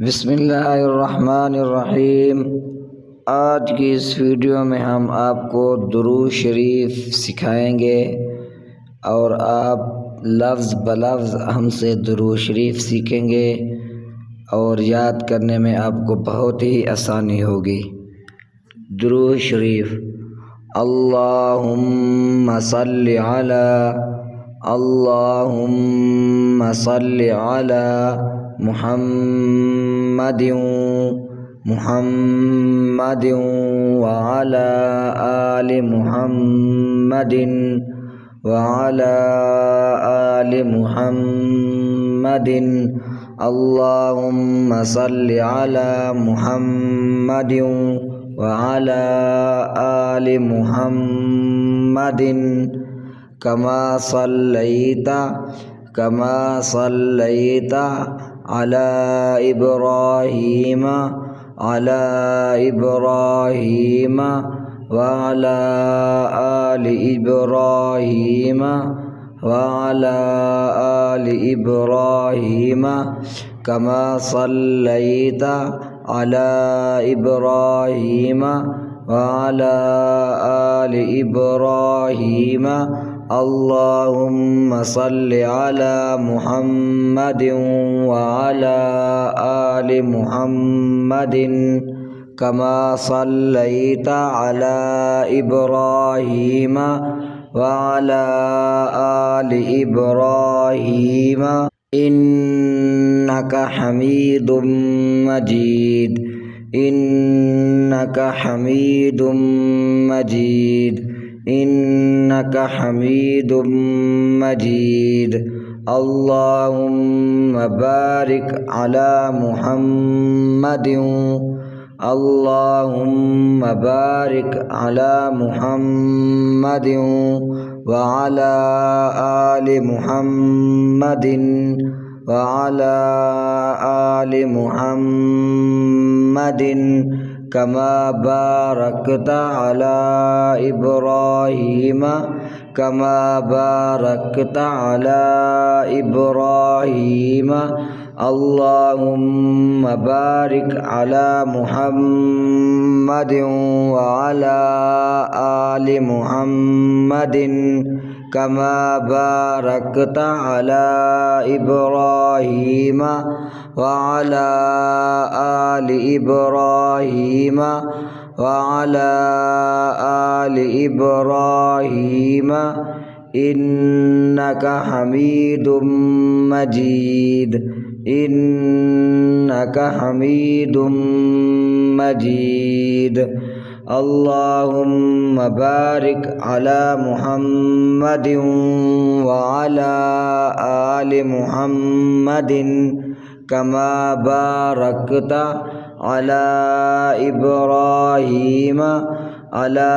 बिस्मिल्लाहिर्रहमानिर्रहीम। आज की इस वीडियो में हम आपको दुरूद शरीफ सिखाएंगे और आप लफ्ज़ ब लफ्ज़ हमसे दुरूद शरीफ सीखेंगे और याद करने में आपको बहुत ही आसानी होगी। दुरूद शरीफ। अल्लाहुम्मा सल्लि अला अल्लाहुम्मा सल्लि अला मुहम्मदिन मुहम्मदिन व अला आलि मुहम्मदिन व अला आलि मुहम्मदिन। अल्लाहुम्मा सल्लि अला मुहम्मदिन व अला आलि मुहम्मदिन कमा सल्लैता अला इब्राहीम व अला आलि इब्राहीम व अला आलि इब्राहीम कमा सल्लैता अला इब्राहीम व अला आलि इब्राहीम। अल्लाहुम्मा सल्लि अला मुहम्मदिन व अला आलि मुहम्मदिन कमा सल्लैता अला इब्राहीम व अला आलि इब्राहीम इन्नका हमीदुम मजीद इन्नका हमीदुम मजीद इन्नका हमीदुम मजीद। अल्लाहुम्मा बारिक अला मुहम्मदिन अल्लाहुम्मा बारिक अला मुहम्मदिन व अला आलि मुहम्मदिन व अला आलि मुहम्मदिन कमा बारकता अला इब्राहीम अल्लाहुम्मा बारिक अला मुहम्मदिन व अला आलि मुहम्मदिन कमा बारकता अला इब्राहीम व अला आलि इब्राहीम व अला आलि इब्राहीम इन्नका हमीदुम मजीद इन्नका हमीदुम मजीद। अल्लाहुम्मा बारिक अला मुहम्मदिन व अला आलि मुहम्मदिन कमा बारकता अला इब्राहीम व अला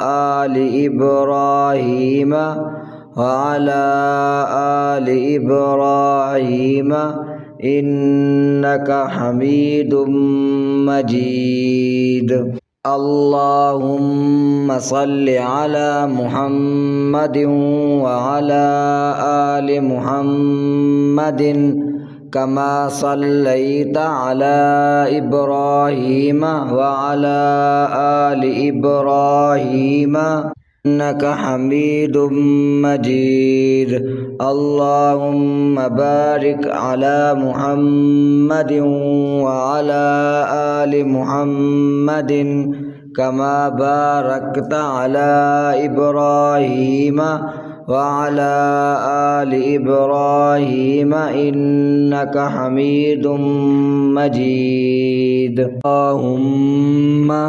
आलि इब्राहीम व अला आलि इब्राहीम इन्नका हमीदुम मजीद। अल्लाहुम्मा सल्लि अला मुहम्मदिन व अला आलि मुहम्मदिन कमा सल्लैता अला इब्राहीम व अला आलि इब्राहीम इन्नका हमीदुम मजीद। अल्लाहुम्मा बारिक अला मुहम्मदिन व अला आलि मुहम्मदिन कमा बारकता अला इब्राहीम व अला आलि इब्राहीम इन्नका हमीदुम मजीद। अल्लाहुम्मा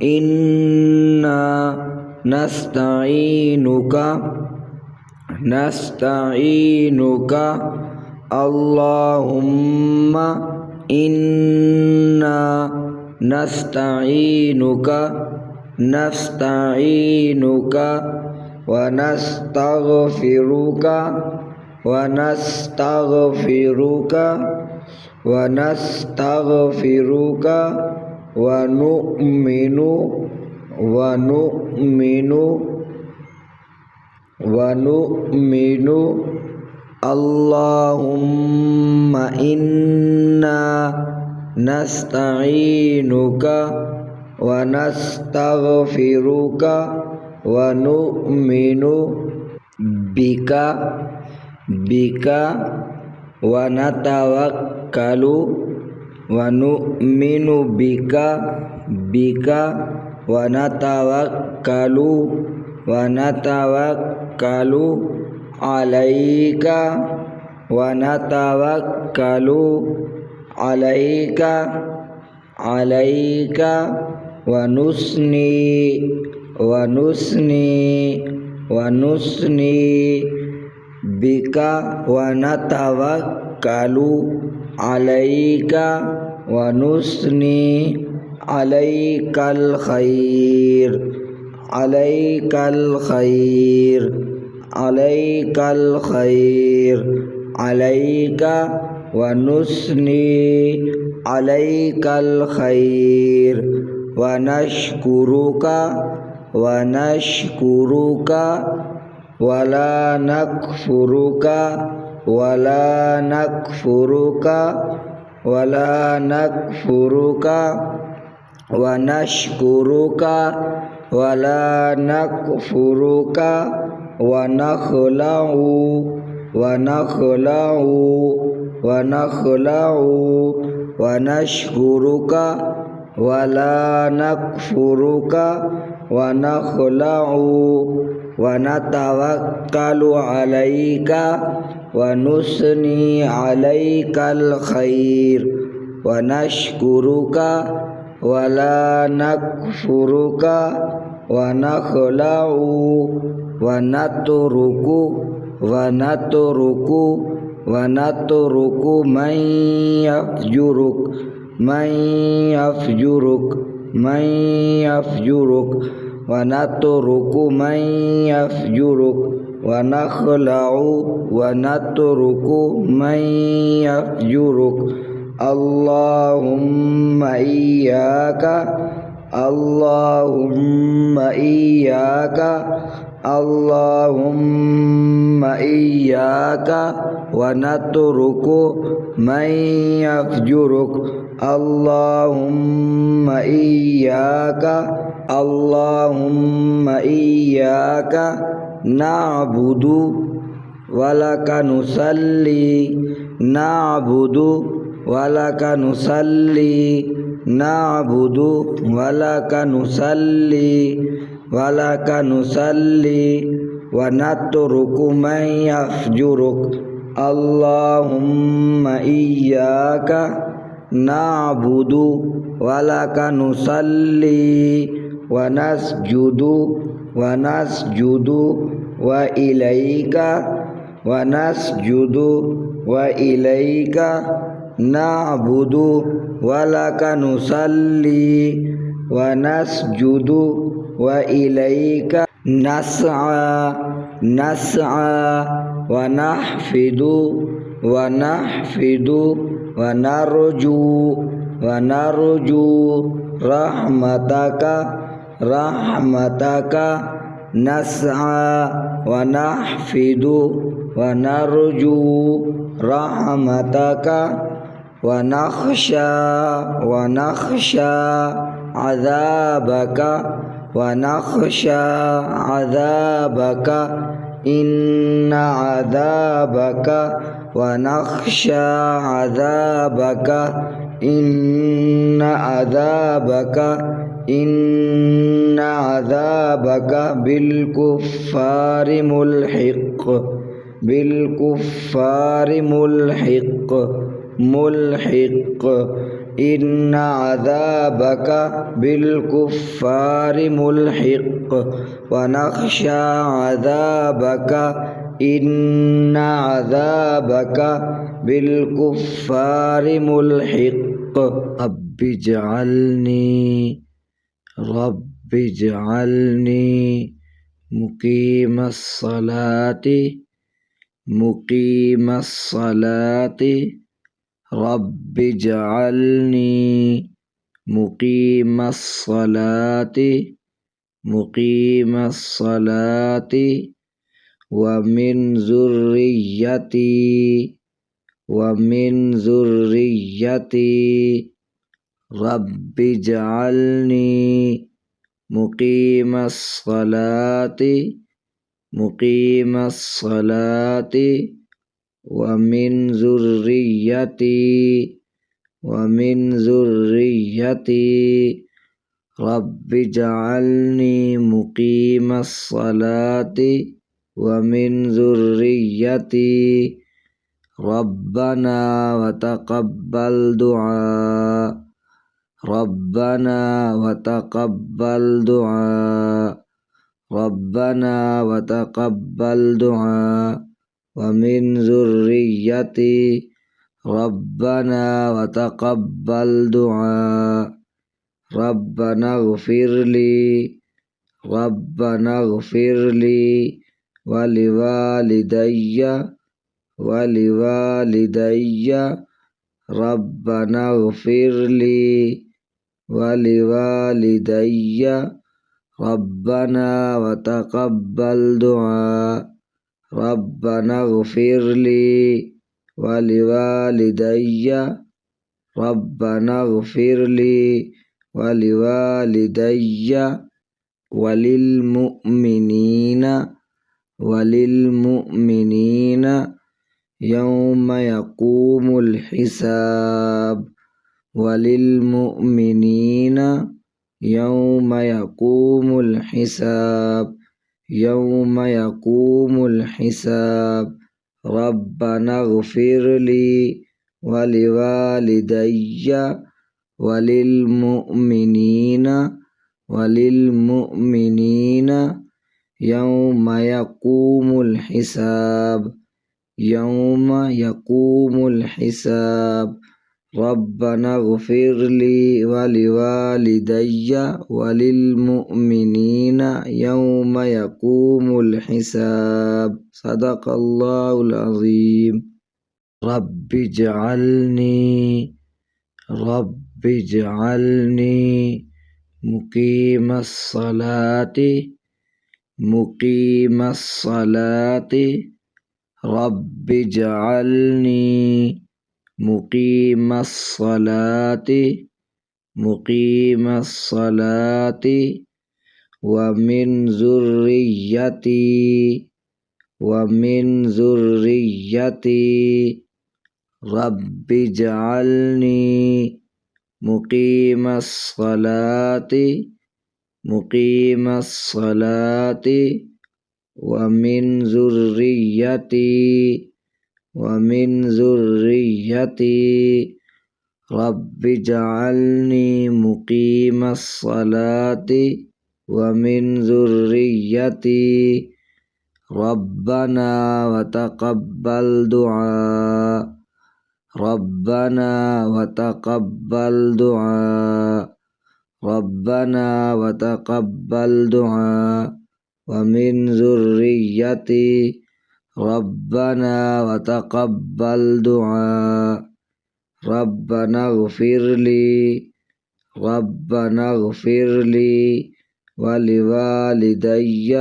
इन्ना नस्तईनुका अल्लाहुम्मा इन्ना नस्तईनुका व नस्तगफिरुका व नस्तगफिरुका ونؤمن ونؤمن ونؤمن اللهم إنا نستعينك ونستغفرك ونؤمن بك ونتوكل ونؤمن بك ونتوكل عليك ونثني بك ونتوكل عليك ونثني عليك الخير ونثني عليك الخير ونشكرك ولا نكفرك ونشكرك ولا نكفرك ونخلع ونشكرك ولا نكفرك ونخلع ونتوكل عليك ونثني عليك الخير ونشكرك ولا نكفرك ونخلع ونترك من يفجرك ونخلع ونترك من يفجرك اللهم إياك ونترك من يفجرك اللهم إياك نعبد ولك نصلي ونترك من يفجرك اللهم إياك نعبد ولك نصلي ونسجد وإليك نعبد ولك نصلي ونسجد وإليك نسعى ونحفد ونرجو رحمتك نسعى ونحفد ونرجو رحمتك ونخشى عذابك إن عذابك ونخشى عذابك إن عذابك بالكفار ملحق إن عذابك بالكفار ملحق ونخشى عذابك إن عذابك بالكفار ملحق رب اجعلني مقيم الصلاة رب اجعلني مقيم الصلاة مقيم الصلاة ومن ذريتي ومن ذريتي رب اجعلني مقيم الصلاة مقيم الصلاة ومن ذريتي ومن ذريتي رب اجعلني مقيم الصلاة ومن ذريتي ربنا وتقبل دعاء ربنا وتقبل دعاء ربنا وتقبل دعاء ومن ذريتي ربنا وتقبل دعاء ربنا اغفر لي ربنا اغفر لي ولوالدي ولوالدي ربنا اغفر لي ولوالدي ربنا وتقبل دعاء ربنا اغفر لي ولوالدي ربنا اغفر لي ولوالدي وللمؤمنين وللمؤمنين يوم يقوم الحساب وللمؤمنين يوم يقوم الحساب يوم يقوم الحساب ربنا اغفر لي ولوالدي وللمؤمنين وللمؤمنين يوم يقوم الحساب يوم يقوم الحساب ربنا اغفر لي ولوالدي وللمؤمنين يوم يقوم الحساب صدق الله العظيم رب اجعلني مقيم الصلاة مقيم الصلاة رب اجعلني مقيم الصلاة مقيم الصلاة ومن ذريتي ومن ذريتي رب اجعلني مقيم الصلاة مقيم الصلاة ومن ذريتي ومن ذريتي رب اجعلني مقيم الصلاة ومن ذريتي ربنا وتقبل دعاء ربنا وتقبل دعاء ربنا وتقبل دعاء ومن ذريتي ربنا وتقبل دعاء ربنا اغفر لي ربنا اغفر لي ولوالدي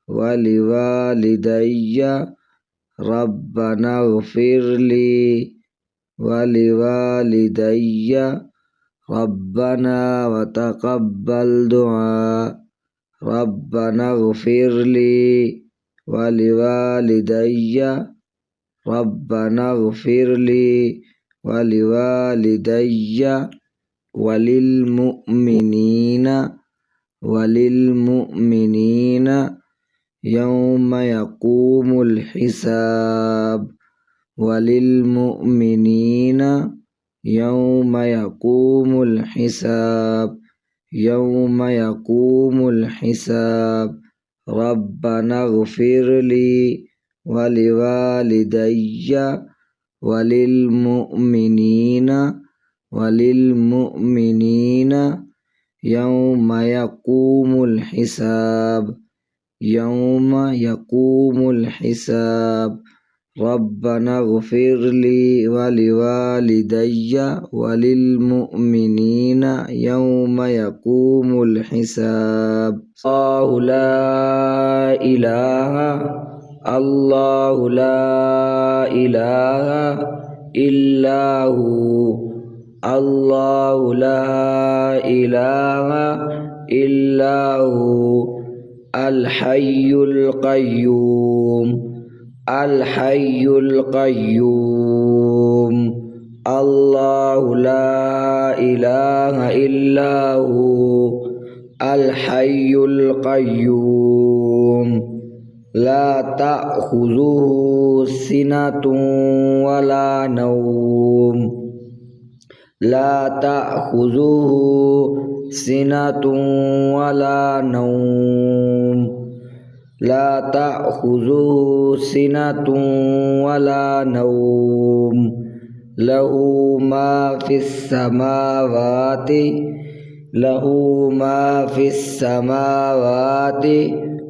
ولوالدي ربنا اغفر لي ولوالدي ربنا وتقبل دعاء ربنا اغفر لي ولوالدي ربنا اغفر لي ولوالدي وللمؤمنين وللمؤمنين يوم يقوم الحساب وللمؤمنين يوم يقوم الحساب يوم يقوم الحساب ربنا اغفر لي ولوالدي وللمؤمنين وللمؤمنين يوم يقوم الحساب يوم يقوم الحساب ربنا اغفر لي ولوالدي وللمؤمنين يوم يقوم الحساب. الله لا إله إلا هو. الله لا إله إلا هو الحي القيوم. الحي القيوم. الله لا إله إلا هو الحي القيوم لا تأخذه سنة ولا نوم. لا تأخذه سنة ولا نوم. لا تأخذه سنة ولا نوم. له ما في السماوات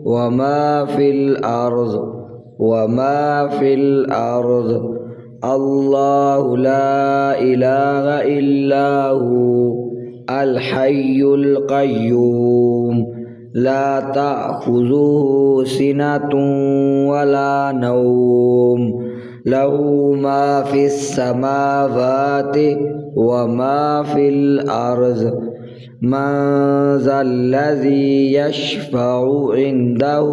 وما في الأرض. الله لا إله إلا هو الحي القيوم لا تأخذه سنة ولا نوم. له ما في السماوات وما في الأرض. من ذا الذي يشفع عنده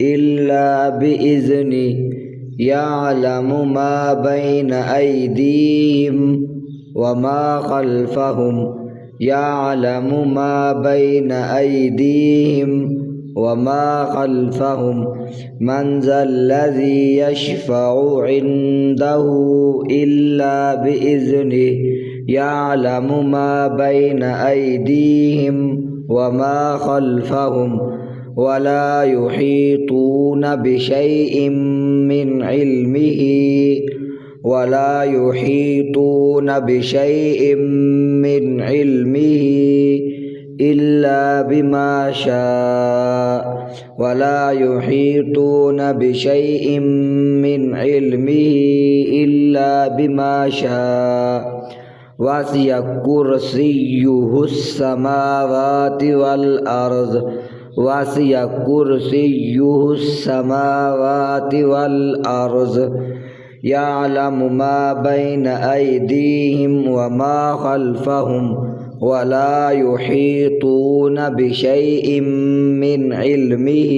إلا بإذنه يعلم ما بين أيديهم وما خلفهم. من ذا الذي يشفع عنده إلا بإذنه يعلم ما بين أيديهم وما خلفهم ولا يحيطون بشيء من علمه إلا بما شاء. وسع كرسيه السماوات والأرض. يعلم ما بين أيديهم وما خلفهم ولا يحيطون بشيء من علمه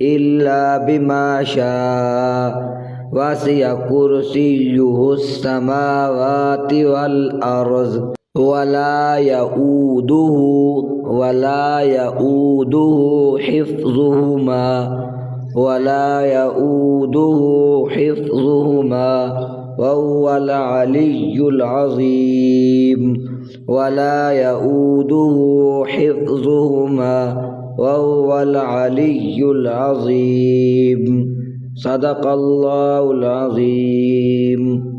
إلا بما شاء. وسع كرسيه السماوات والأرض ولا يؤوده حفظهما وهو العلي العظيم. صدق الله العظيم.